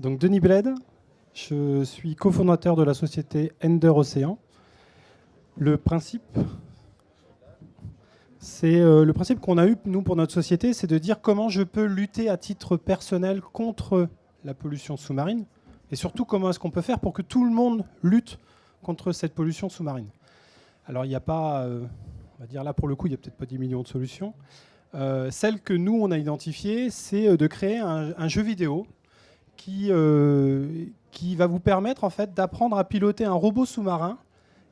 Donc Denis Bled, je suis cofondateur de la société Ender Océan. Le principe, le principe qu'on a eu, nous, pour notre société, c'est de dire comment je peux lutter à titre personnel contre la pollution sous-marine et surtout comment est-ce qu'on peut faire pour que tout le monde lutte contre cette pollution sous-marine. Alors il n'y a pas, on va dire là pour le coup, il n'y a peut-être pas 10 millions de solutions. Celle que nous, on a identifiée, c'est de créer un jeu vidéo qui va vous permettre en fait, d'apprendre à piloter un robot sous-marin.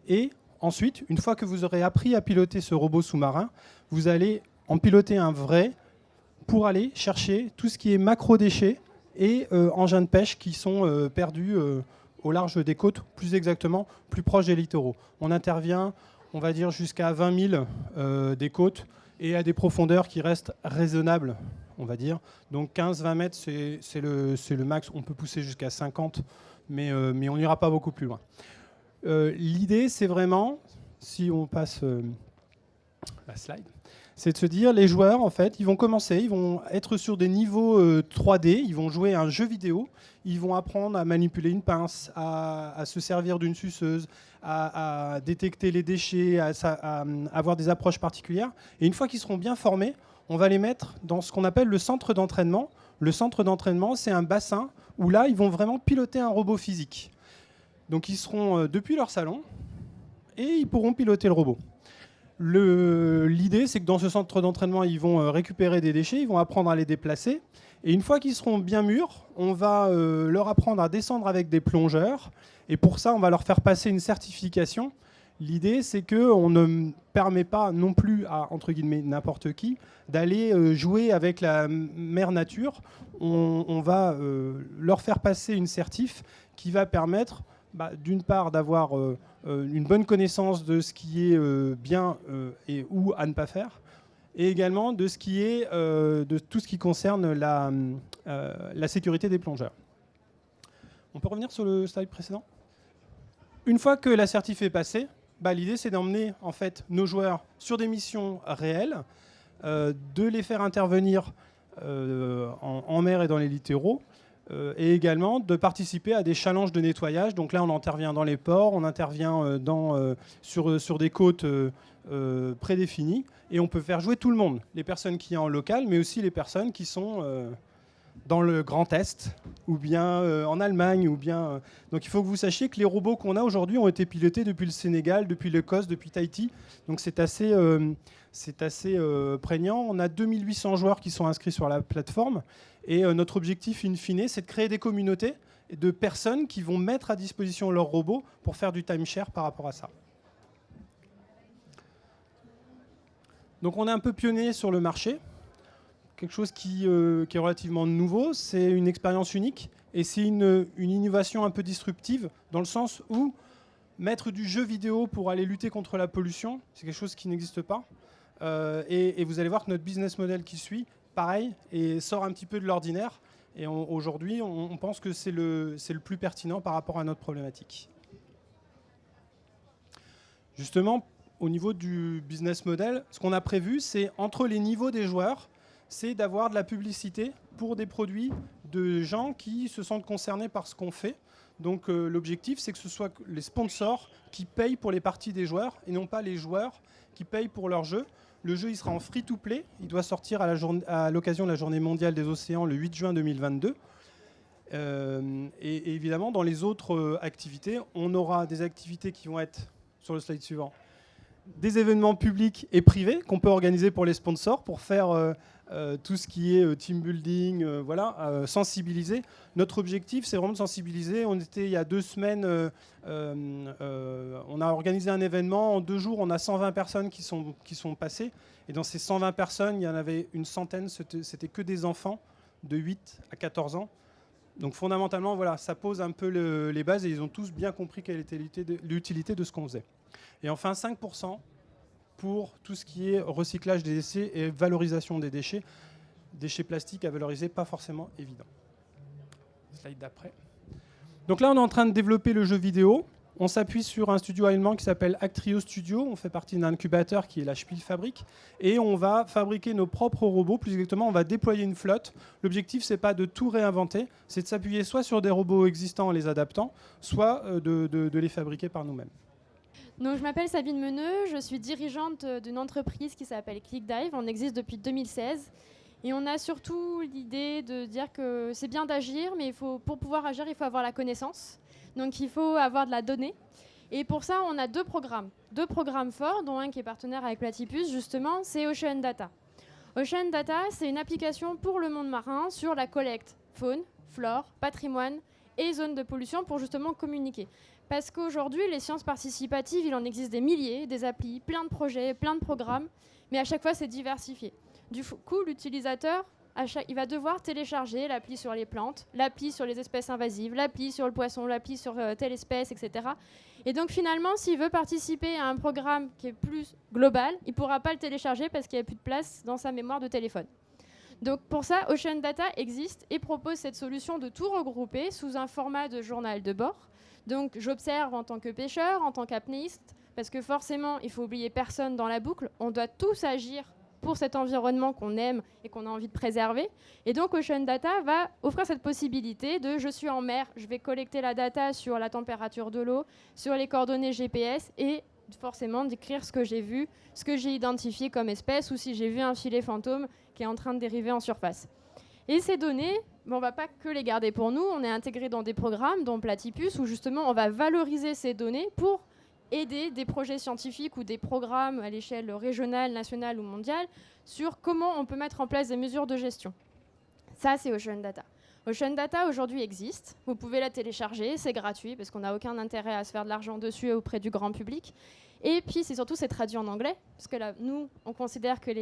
Et ensuite, une fois que vous aurez appris à piloter ce robot sous-marin, vous allez en piloter un vrai pour aller chercher tout ce qui est macro-déchets et engins de pêche qui sont perdus au large des côtes, plus exactement, plus proche des littoraux. On intervient, on va dire, jusqu'à 20 000 des côtes et à des profondeurs qui restent raisonnables, on va dire. Donc 15-20 mètres, c'est le max. On peut pousser jusqu'à 50, mais on n'ira pas beaucoup plus loin. L'idée, c'est vraiment, si on passe la slide, c'est de se dire, les joueurs, en fait, ils vont commencer, ils vont être sur des niveaux 3D, ils vont jouer à un jeu vidéo, ils vont apprendre à manipuler une pince, à se servir d'une suceuse, à détecter les déchets, à avoir des approches particulières. Et une fois qu'ils seront bien formés, on va les mettre dans ce qu'on appelle le centre d'entraînement. Le centre d'entraînement, c'est un bassin où là, ils vont vraiment piloter un robot physique. Donc ils seront depuis leur salon et ils pourront piloter le robot. L'idée, c'est que dans ce centre d'entraînement, ils vont récupérer des déchets, ils vont apprendre à les déplacer. Et une fois qu'ils seront bien mûrs, on va leur apprendre à descendre avec des plongeurs. Et pour ça, on va leur faire passer une certification. L'idée, c'est qu'on ne permet pas non plus à, entre guillemets, n'importe qui d'aller jouer avec la mère nature. On va leur faire passer une certif qui va permettre d'une part d'avoir une bonne connaissance de ce qui est bien et ou à ne pas faire, et également de ce qui est de tout ce qui concerne la sécurité des plongeurs. On peut revenir sur le slide précédent. Une fois que la certif est passée, l'idée c'est d'emmener en fait nos joueurs sur des missions réelles, de les faire intervenir en mer et dans les littoraux, et également de participer à des challenges de nettoyage. Donc là, on intervient dans les ports, on intervient sur des côtes prédéfinies, et on peut faire jouer tout le monde, les personnes qui sont en local, mais aussi les personnes qui sont dans le Grand Est, ou bien en Allemagne, ou bien... Donc il faut que vous sachiez que les robots qu'on a aujourd'hui ont été pilotés depuis le Sénégal, depuis l'Écosse, depuis Tahiti. Donc c'est assez prégnant. On a 2800 joueurs qui sont inscrits sur la plateforme. Et notre objectif, in fine, c'est de créer des communautés de personnes qui vont mettre à disposition leurs robots pour faire du timeshare par rapport à ça. Donc on est un peu pionnier sur le marché. Quelque chose qui est relativement nouveau, c'est une expérience unique et c'est une innovation un peu disruptive dans le sens où mettre du jeu vidéo pour aller lutter contre la pollution, c'est quelque chose qui n'existe pas. Et vous allez voir que notre business model qui suit, pareil, et sort un petit peu de l'ordinaire. Et aujourd'hui, on pense que c'est le plus pertinent par rapport à notre problématique. Justement, au niveau du business model, ce qu'on a prévu, c'est entre les niveaux des joueurs, c'est d'avoir de la publicité pour des produits de gens qui se sentent concernés par ce qu'on fait. Donc l'objectif, c'est que ce soit les sponsors qui payent pour les parties des joueurs et non pas les joueurs qui payent pour leur jeu. Le jeu, il sera en free-to-play. Il doit sortir à l'occasion de la Journée mondiale des océans le 8 juin 2022. Et évidemment, dans les autres activités, on aura des activités qui vont être, sur le slide suivant, des événements publics et privés qu'on peut organiser pour les sponsors pour faire tout ce qui est team building, sensibiliser. Notre objectif, c'est vraiment de sensibiliser. On était il y a 2 semaines, on a organisé un événement. En 2 jours, on a 120 personnes qui sont passées. Et dans ces 120 personnes, il y en avait une centaine, c'était que des enfants de 8 à 14 ans. Donc fondamentalement, voilà, ça pose un peu les bases et ils ont tous bien compris quelle était l'utilité de ce qu'on faisait. Et enfin, 5% pour tout ce qui est recyclage des déchets et valorisation des déchets. Déchets plastiques à valoriser, pas forcément évident. Slide d'après. Donc là, on est en train de développer le jeu vidéo. On s'appuie sur un studio allemand qui s'appelle Actrio Studio. On fait partie d'un incubateur qui est la Spielfabrik. Et on va fabriquer nos propres robots. Plus exactement, on va déployer une flotte. L'objectif, c'est pas de tout réinventer, c'est de s'appuyer soit sur des robots existants en les adaptant, soit de les fabriquer par nous-mêmes. Donc, je m'appelle Sabine Meneux, je suis dirigeante d'une entreprise qui s'appelle ClickDive. On existe depuis 2016. Et on a surtout l'idée de dire que c'est bien d'agir, mais pour pouvoir agir, il faut avoir la connaissance. Donc il faut avoir de la donnée. Et pour ça, on a deux programmes forts, dont un qui est partenaire avec Platypus, justement, c'est Ocean Data. Ocean Data, c'est une application pour le monde marin sur la collecte faune, flore, patrimoine et zones de pollution pour justement communiquer. Parce qu'aujourd'hui, les sciences participatives, il en existe des milliers, des applis, plein de projets, plein de programmes, mais à chaque fois, c'est diversifié. Du coup, l'utilisateur, il va devoir télécharger l'appli sur les plantes, l'appli sur les espèces invasives, l'appli sur le poisson, l'appli sur telle espèce, etc. Et donc finalement, s'il veut participer à un programme qui est plus global, il ne pourra pas le télécharger parce qu'il n'y a plus de place dans sa mémoire de téléphone. Donc pour ça, Ocean Data existe et propose cette solution de tout regrouper sous un format de journal de bord. Donc j'observe en tant que pêcheur, en tant qu'apnéiste, parce que forcément, il faut oublier personne dans la boucle. On doit tous agir pour cet environnement qu'on aime et qu'on a envie de préserver. Et donc Ocean Data va offrir cette possibilité de je suis en mer, je vais collecter la data sur la température de l'eau, sur les coordonnées GPS et forcément d'écrire ce que j'ai vu, ce que j'ai identifié comme espèce ou si j'ai vu un filet fantôme qui est en train de dériver en surface. Et ces données, on ne va pas que les garder pour nous, on est intégré dans des programmes, dont Platypus, où justement on va valoriser ces données pour aider des projets scientifiques ou des programmes à l'échelle régionale, nationale ou mondiale sur comment on peut mettre en place des mesures de gestion. Ça, c'est Ocean Data. Ocean Data, aujourd'hui, existe. Vous pouvez la télécharger, c'est gratuit, parce qu'on n'a aucun intérêt à se faire de l'argent dessus auprès du grand public. Et puis, c'est traduit en anglais, parce que là, nous, on considère que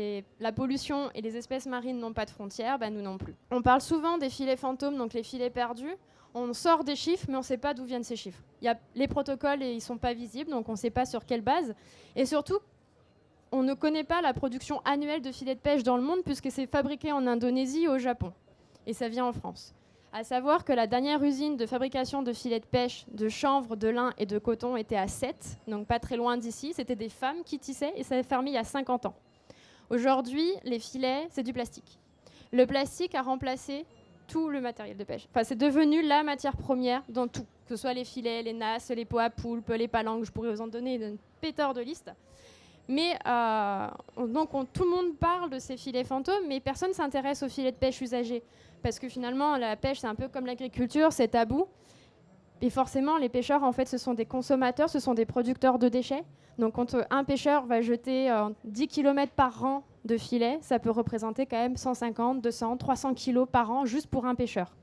la pollution et les espèces marines n'ont pas de frontières, nous non plus. On parle souvent des filets fantômes, donc les filets perdus. On sort des chiffres, mais on ne sait pas d'où viennent ces chiffres. Les protocoles, ils ne sont pas visibles, donc on ne sait pas sur quelle base. Et surtout, on ne connaît pas la production annuelle de filets de pêche dans le monde, puisque c'est fabriqué en Indonésie et au Japon. Et ça vient en France. À savoir que la dernière usine de fabrication de filets de pêche, de chanvre, de lin et de coton était à Sète, donc pas très loin d'ici. C'était des femmes qui tissaient, et ça a fermé il y a 50 ans. Aujourd'hui, les filets, c'est du plastique. Le plastique a remplacé tout le matériel de pêche. Enfin, c'est devenu la matière première dans tout, que ce soit les filets, les nasses, les pots à poulpe, les palanques, je pourrais vous en donner une pétard de liste. Mais tout le monde parle de ces filets fantômes, mais personne ne s'intéresse aux filets de pêche usagés. Parce que finalement, la pêche, c'est un peu comme l'agriculture, c'est tabou. Et forcément, les pêcheurs, en fait, ce sont des consommateurs, ce sont des producteurs de déchets. Donc, quand un pêcheur va jeter 10 km par an de filets, ça peut représenter quand même 150, 200, 300 kilos par an juste pour un pêcheur.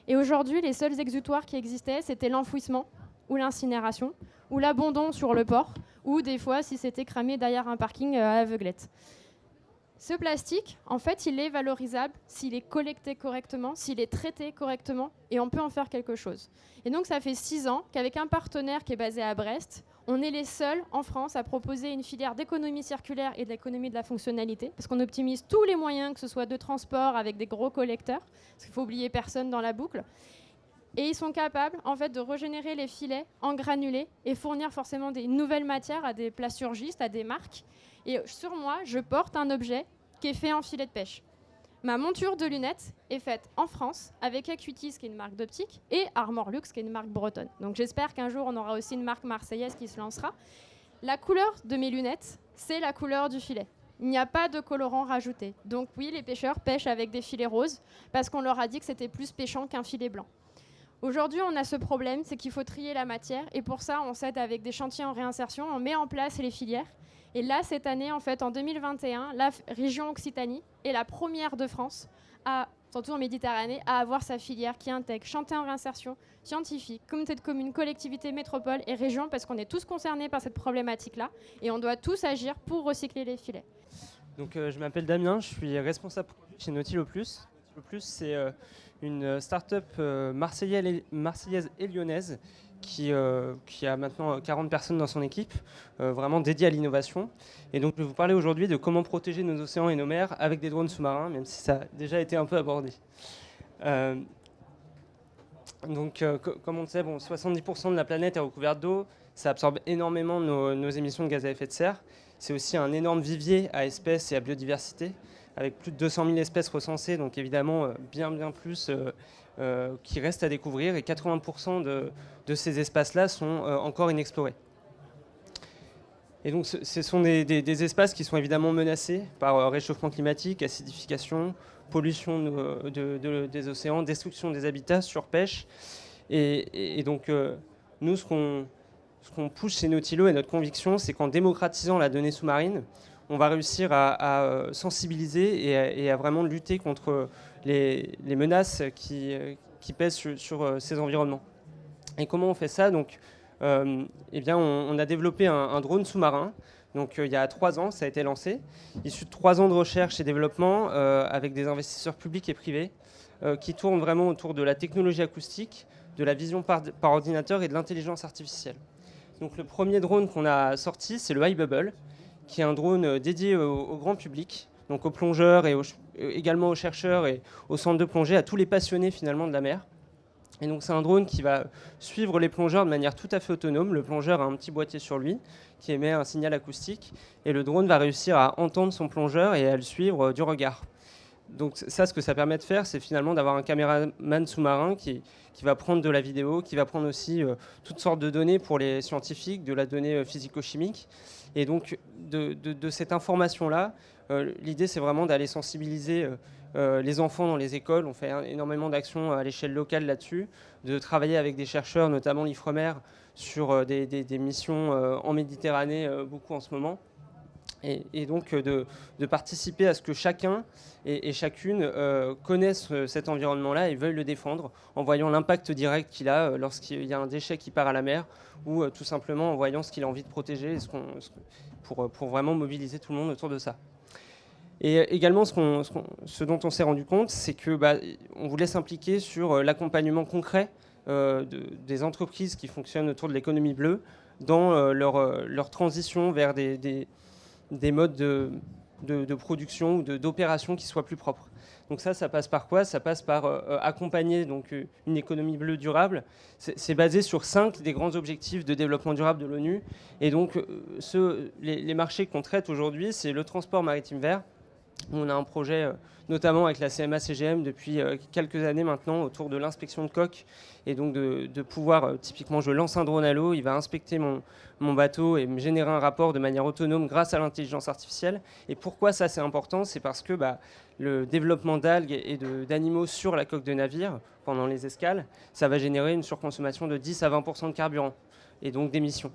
Et aujourd'hui, les seuls exutoires qui existaient, c'était l'enfouissement ou l'incinération ou l'abandon sur le port ou des fois, si c'était cramé derrière un parking à aveuglette. Ce plastique, en fait, il est valorisable s'il est collecté correctement, s'il est traité correctement, et on peut en faire quelque chose. Et donc, ça fait 6 ans qu'avec un partenaire qui est basé à Brest, on est les seuls en France à proposer une filière d'économie circulaire et d'économie de la fonctionnalité, parce qu'on optimise tous les moyens, que ce soit de transport avec des gros collecteurs, parce qu'il faut oublier personne dans la boucle. Et ils sont capables, en fait, de régénérer les filets en granulés et fournir forcément des nouvelles matières à des plasturgistes, à des marques. Et sur moi, je porte un objet qui est fait en filet de pêche. Ma monture de lunettes est faite en France avec Acuitis, qui est une marque d'optique, et Armor Lux, qui est une marque bretonne. Donc j'espère qu'un jour, on aura aussi une marque marseillaise qui se lancera. La couleur de mes lunettes, c'est la couleur du filet. Il n'y a pas de colorant rajouté. Donc oui, les pêcheurs pêchent avec des filets roses parce qu'on leur a dit que c'était plus pêchant qu'un filet blanc. Aujourd'hui, on a ce problème, c'est qu'il faut trier la matière. Et pour ça, on s'aide avec des chantiers en réinsertion, on met en place les filières. Et là, cette année, en fait, en 2021, la région Occitanie est la première de France, surtout en Méditerranée, à avoir sa filière qui intègre chantier en réinsertion, scientifique, communauté de communes, collectivité, métropole et région, parce qu'on est tous concernés par cette problématique-là. Et on doit tous agir pour recycler les filets. Donc, je m'appelle Damien, je suis responsable chez Nautilus+. Nautilus+, c'est une start-up marseillaise et lyonnaise qui a maintenant 40 personnes dans son équipe, vraiment dédiée à l'innovation. Et donc, je vais vous parler aujourd'hui de comment protéger nos océans et nos mers avec des drones sous-marins, même si ça a déjà été un peu abordé. Donc, comme on le sait, 70% de la planète est recouverte d'eau. Ça absorbe énormément nos émissions de gaz à effet de serre. C'est aussi un énorme vivier à espèces et à biodiversité, avec plus de 200 000 espèces recensées, donc évidemment bien plus qui restent à découvrir. Et 80% de ces espaces-là sont encore inexplorés. Et donc, ce sont des espaces qui sont évidemment menacés par réchauffement climatique, acidification, pollution des océans, destruction des habitats, surpêche. Et donc, nous, ce qu'on pousse chez Nautilo et notre conviction, c'est qu'en démocratisant la donnée sous-marine, on va réussir à sensibiliser et à vraiment lutter contre les menaces qui pèsent sur ces environnements. Et comment on fait ça? Donc, eh bien, on a développé un drone sous-marin. Donc, il y a 3 ans, ça a été lancé, issu de 3 ans de recherche et développement avec des investisseurs publics et privés qui tournent vraiment autour de la technologie acoustique, de la vision par ordinateur et de l'intelligence artificielle. Donc, le premier drone qu'on a sorti, c'est le iBubble, qui est un drone dédié au grand public, donc aux plongeurs et également aux chercheurs et aux centres de plongée, à tous les passionnés finalement de la mer. Et donc c'est un drone qui va suivre les plongeurs de manière tout à fait autonome. Le plongeur a un petit boîtier sur lui qui émet un signal acoustique et le drone va réussir à entendre son plongeur et à le suivre du regard. Donc ça, ce que ça permet de faire, c'est finalement d'avoir un caméraman sous-marin qui va prendre de la vidéo, qui va prendre aussi toutes sortes de données pour les scientifiques, de la donnée physico-chimique. Et donc de cette information-là, l'idée c'est vraiment d'aller sensibiliser les enfants dans les écoles. On fait énormément d'actions à l'échelle locale là-dessus, de travailler avec des chercheurs, notamment l'IFREMER, sur des missions en Méditerranée, beaucoup en ce moment. Et donc de participer à ce que chacun et chacune connaissent cet environnement-là et veuillent le défendre en voyant l'impact direct qu'il a lorsqu'il y a un déchet qui part à la mer ou tout simplement en voyant ce qu'il a envie de protéger pour vraiment mobiliser tout le monde autour de ça. Et également, ce dont on s'est rendu compte, c'est que on voulait s'impliquer sur l'accompagnement concret des entreprises qui fonctionnent autour de l'économie bleue dans leur transition vers des modes de production ou d'opération qui soient plus propres. Donc ça passe par quoi? Ça passe par accompagner donc, une économie bleue durable. C'est basé sur 5 des grands objectifs de développement durable de l'ONU. Et donc les marchés qu'on traite aujourd'hui, c'est le transport maritime vert. On a un projet notamment avec la CMA-CGM depuis quelques années maintenant autour de l'inspection de coques et donc de pouvoir, typiquement je lance un drone à l'eau, il va inspecter mon bateau et me générer un rapport de manière autonome grâce à l'intelligence artificielle. Et pourquoi ça c'est important? C'est parce que le développement d'algues et d'animaux sur la coque de navire pendant les escales, ça va générer une surconsommation de 10 à 20% de carburant et donc d'émissions.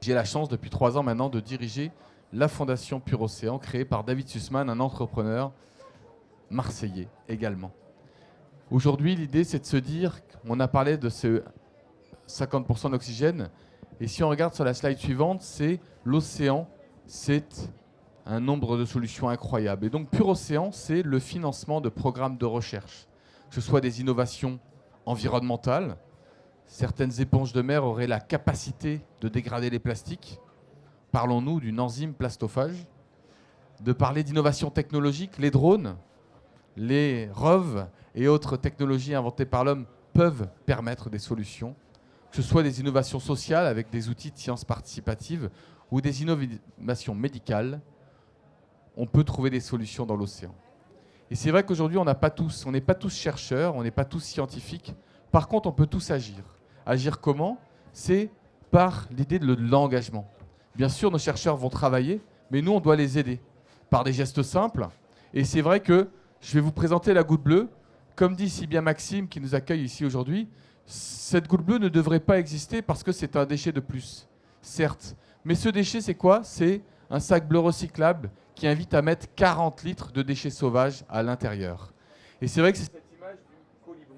J'ai la chance depuis 3 ans maintenant de diriger la fondation Pur Océan, créée par David Sussman, un entrepreneur marseillais également. Aujourd'hui, l'idée, c'est de se dire, on a parlé de ce 50% d'oxygène, et si on regarde sur la slide suivante, c'est l'océan, c'est un nombre de solutions incroyables. Et donc, Pur Océan, c'est le financement de programmes de recherche, que ce soit des innovations environnementales. Certaines éponges de mer auraient la capacité de dégrader les plastiques. Parlons-nous d'une enzyme plastophage, de parler d'innovation technologique. Les drones, les ROV et autres technologies inventées par l'homme peuvent permettre des solutions, que ce soit des innovations sociales avec des outils de sciences participatives ou des innovations médicales. On peut trouver des solutions dans l'océan. Et c'est vrai qu'aujourd'hui, on n'est pas tous chercheurs, on n'est pas tous scientifiques. Par contre, on peut tous agir. Agir comment? C'est par l'idée de l'engagement. Bien sûr, nos chercheurs vont travailler, mais nous, on doit les aider par des gestes simples. Et c'est vrai que je vais vous présenter la goutte bleue. Comme dit si bien Maxime, qui nous accueille ici aujourd'hui, cette goutte bleue ne devrait pas exister parce que c'est un déchet de plus, certes. Mais ce déchet, c'est quoi? C'est un sac bleu recyclable qui invite à mettre 40 litres de déchets sauvages à l'intérieur. Et c'est vrai que c'est cette image du colibri.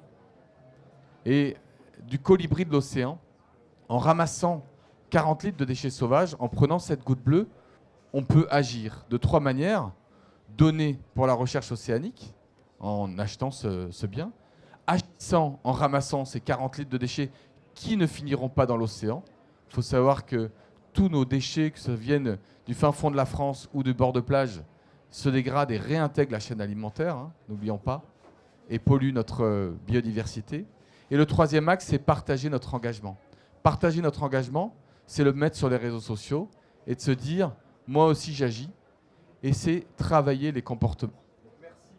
Et du colibri de l'océan, en ramassant 40 litres de déchets sauvages, en prenant cette goutte bleue, on peut agir de 3 manières. Donner pour la recherche océanique, en achetant ce bien. Agissant en ramassant ces 40 litres de déchets qui ne finiront pas dans l'océan. Il faut savoir que tous nos déchets, que ce viennent du fin fond de la France ou du bord de plage, se dégradent et réintègrent la chaîne alimentaire, n'oublions pas, et polluent notre biodiversité. Et le troisième axe, c'est partager notre engagement. Partager notre engagement, c'est le mettre sur les réseaux sociaux et de se dire, moi aussi j'agis. Et c'est travailler les comportements. Merci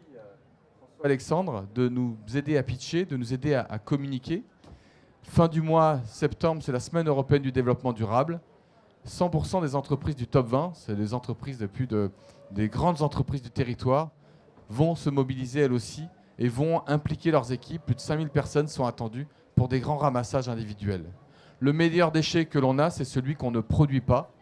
François Alexandre de nous aider à pitcher, de nous aider à communiquer. Fin du mois, septembre, c'est la semaine européenne du développement durable. 100% des entreprises du top 20, c'est les entreprises des grandes entreprises du territoire, vont se mobiliser elles aussi et vont impliquer leurs équipes. Plus de 5000 personnes sont attendues pour des grands ramassages individuels. Le meilleur déchet que l'on a, c'est celui qu'on ne produit pas.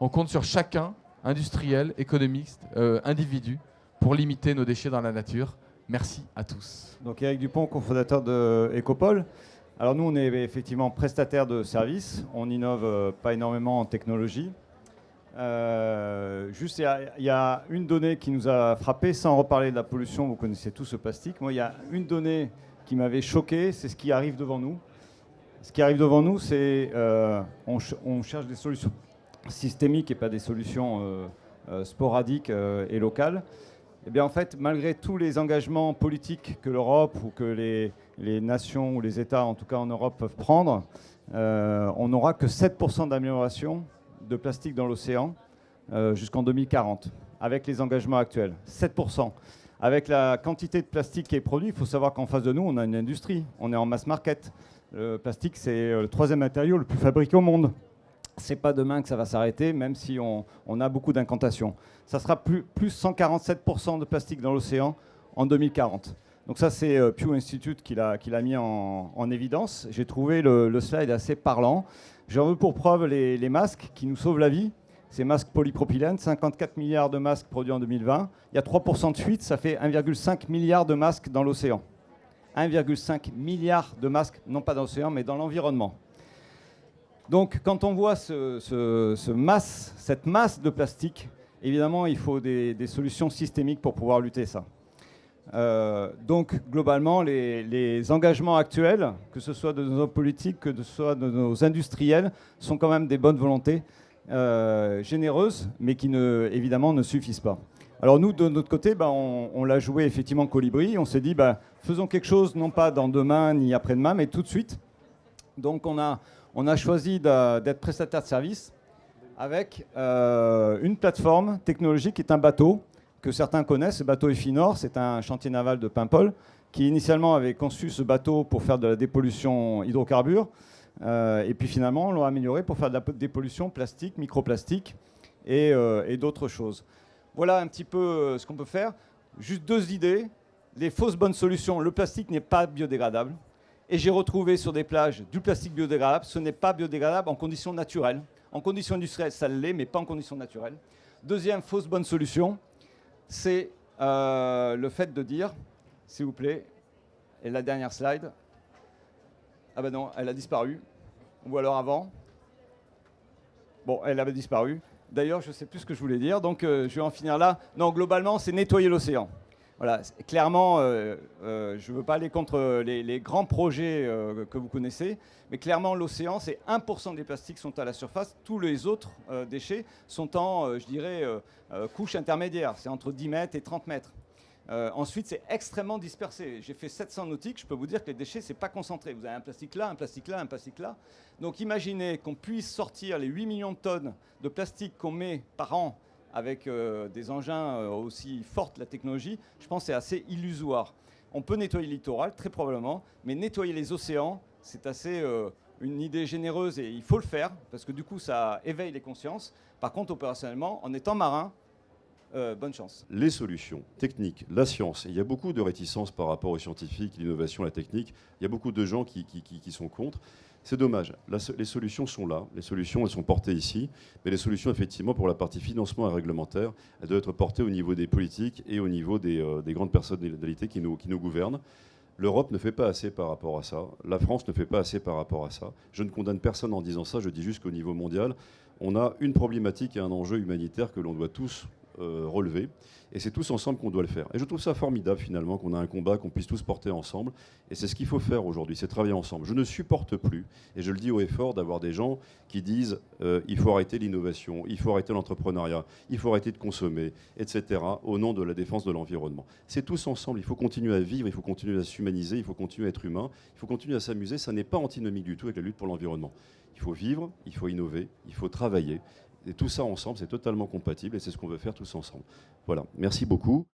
On compte sur chacun, industriel, économiste, individu, pour limiter nos déchets dans la nature. Merci à tous. Donc Eric Dupont, cofondateur de Ecopol. Alors nous, on est effectivement prestataire de services. On innove pas énormément en technologie. Juste, il y a une donnée qui nous a frappé, sans reparler de la pollution, vous connaissez tous ce plastique. Moi, il y a une donnée qui m'avait choqué, c'est ce qui arrive devant nous. Ce qui arrive devant nous, c'est on cherche des solutions systémiques et pas des solutions sporadiques et locales. Eh bien, en fait, malgré tous les engagements politiques que l'Europe ou que les nations ou les États, en tout cas en Europe, peuvent prendre, on n'aura que 7% d'amélioration de plastique dans l'océan jusqu'en 2040, avec les engagements actuels. 7%. Avec la quantité de plastique qui est produit, il faut savoir qu'en face de nous, on a une industrie. On est en mass market. Le plastique, c'est le troisième matériau le plus fabriqué au monde. C'est pas demain que ça va s'arrêter, même si on a beaucoup d'incantations. Ça sera plus 147% de plastique dans l'océan en 2040. Donc ça, c'est Pew Institute qui l'a mis en évidence. J'ai trouvé le slide assez parlant. J'en veux pour preuve les masques qui nous sauvent la vie. Ces masques polypropylène, 54 milliards de masques produits en 2020. Il y a 3% de fuite, ça fait 1,5 milliard de masques dans l'océan. 1,5 milliard de masques, non pas dans l'océan, mais dans l'environnement. Donc, quand on voit cette masse de plastique, évidemment, il faut des solutions systémiques pour pouvoir lutter ça. Donc, globalement, les engagements actuels, que ce soit de nos hommes politiques, que ce soit de nos industriels, sont quand même des bonnes volontés généreuses, mais qui, évidemment, ne suffisent pas. Alors nous, de notre côté, on l'a joué effectivement Colibri. On s'est dit, faisons quelque chose, non pas dans demain ni après-demain, mais tout de suite. Donc on a choisi d'être prestataire de service avec une plateforme technologique qui est un bateau que certains connaissent. Ce bateau Efinor, c'est un chantier naval de Paimpol qui initialement avait conçu ce bateau pour faire de la dépollution hydrocarbures. Et puis finalement, on l'a amélioré pour faire de la dépollution plastique, microplastique et d'autres choses. Voilà un petit peu ce qu'on peut faire. Juste deux idées. Les fausses bonnes solutions. Le plastique n'est pas biodégradable. Et j'ai retrouvé sur des plages du plastique biodégradable. Ce n'est pas biodégradable en conditions naturelles. En conditions industrielles, ça l'est, mais pas en conditions naturelles. Deuxième fausse bonne solution, c'est le fait de dire, s'il vous plaît, et la dernière slide. Ah ben non, elle a disparu. Ou alors avant. Bon, elle avait disparu. D'ailleurs, je ne sais plus ce que je voulais dire, donc je vais en finir là. Non, globalement, c'est nettoyer l'océan. Voilà, clairement, je ne veux pas aller contre les grands projets que vous connaissez, mais clairement, l'océan, c'est 1% des plastiques sont à la surface. Tous les autres déchets sont en, je dirais, couche intermédiaire. C'est entre 10 mètres et 30 mètres. Ensuite, c'est extrêmement dispersé. J'ai fait 700 nautiques, je peux vous dire que les déchets, ce n'est pas concentré. Vous avez un plastique là, un plastique là, un plastique là. Donc imaginez qu'on puisse sortir les 8 millions de tonnes de plastique qu'on met par an avec des engins aussi forts que la technologie. Je pense que c'est assez illusoire. On peut nettoyer le littoral, très probablement, mais nettoyer les océans, c'est assez une idée généreuse et il faut le faire, parce que du coup, ça éveille les consciences. Par contre, opérationnellement, en étant marin, bonne chance. Les solutions techniques, la science, il y a beaucoup de réticences par rapport aux scientifiques, l'innovation, la technique. Il y a beaucoup de gens qui sont contre. C'est dommage. Les solutions sont là. Les solutions, elles sont portées ici. Mais les solutions, effectivement, pour la partie financement et réglementaire, elles doivent être portées au niveau des politiques et au niveau des grandes personnalités qui nous gouvernent. L'Europe ne fait pas assez par rapport à ça. La France ne fait pas assez par rapport à ça. Je ne condamne personne en disant ça. Je dis juste qu'au niveau mondial, on a une problématique et un enjeu humanitaire que l'on doit tous relever. Et c'est tous ensemble qu'on doit le faire. Et je trouve ça formidable finalement qu'on a un combat qu'on puisse tous porter ensemble. Et c'est ce qu'il faut faire aujourd'hui, c'est travailler ensemble. Je ne supporte plus, et je le dis haut et fort, d'avoir des gens qui disent il faut arrêter l'innovation, il faut arrêter l'entrepreneuriat, il faut arrêter de consommer, etc. au nom de la défense de l'environnement. C'est tous ensemble, il faut continuer à vivre, il faut continuer à s'humaniser, il faut continuer à être humain, il faut continuer à s'amuser. Ça n'est pas antinomique du tout avec la lutte pour l'environnement. Il faut vivre, il faut innover, il faut travailler. Et tout ça ensemble, c'est totalement compatible et c'est ce qu'on veut faire tous ensemble. Voilà, merci beaucoup.